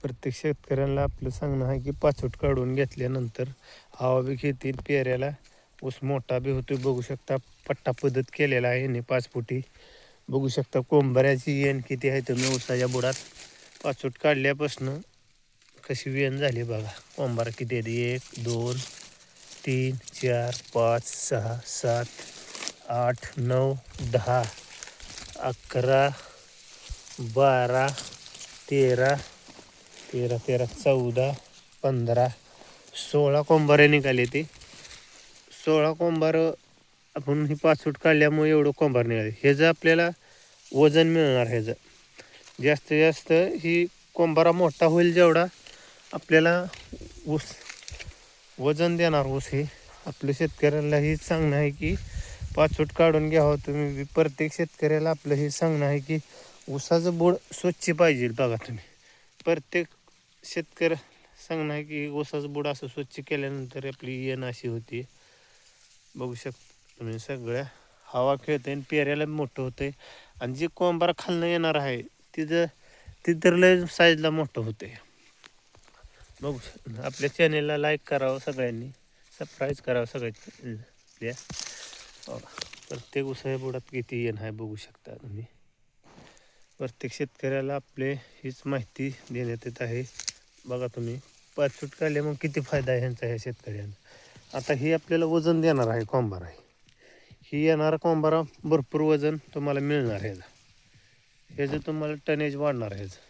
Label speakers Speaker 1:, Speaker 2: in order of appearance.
Speaker 1: प्रत्येक शेतकऱ्यांना आपलं सांगणं आहे की पाचोट काढून घेतल्यानंतर हवा बी घेतील, पेऱ्याला ऊस मोठा बी होतो. बघू शकता पट्टा पद्धत केलेला आहे यांनी 5 फुटी. बघू शकता कोंबऱ्याची येण किती आहे तुम्ही ऊसाच्या बुडात. पाचोट काढल्यापासून कशी वेण झाली बघा. कोंबडा किती आहेत, 1 2 3 4 5 6 7 8 9 10 11 12 13 13 13 14 15 16 कोंबारे निघाले. ते 16 कोंबार आपण ही पाचूट काढल्यामुळे एवढं कोंबार निघाले. ह्याचं आपल्याला वजन मिळणार. ह्याचं जास्तीत जास्त ही कोंबारा मोठा होईल जेवढा आपल्याला ऊस वजन देणार ऊस. हे आपल्या शेतकऱ्यांना ही सांगणं आहे की पाचोट काढून घ्यावं तुम्ही. प्रत्येक शेतकऱ्याला आपलं हे सांगणं आहे की ऊसाचं बुड स्वच्छ पाहिजे. बघा तुम्ही प्रत्येक शेतकऱ्या सांगणं आहे की ऊसाचं बुड असं स्वच्छ केल्यानंतर आपली येण अशी होती. बघू शकता तुम्ही सगळ्या हवा खेळते आणि पेऱ्याला मोठं होतं. आणि जे कोंबारा खालनं येणार आहे ती तर लय साईजला मोठं होते. बघू शकता. आपल्या चॅनेलला लाईक करावं सगळ्यांनी, सबस्क्राईब करावं सगळ्या. प्रत्येक उसाच्या बुडात किती येण आहे बघू शकता तुम्ही. प्रत्येक शेतकऱ्याला आपले हीच माहिती देण्यात येत आहे. बघा तुम्ही पाचोट काढले मग किती फायदा आहे ह्यांचा ह्या शेतकऱ्यांना. आता ही आपल्याला वजन देणार आहे कोंबारा. ही येणारा कोंबारा भरपूर वजन तुम्हाला मिळणार. ह्याचं तुम्हाला टनेज वाढणार ह्याचं.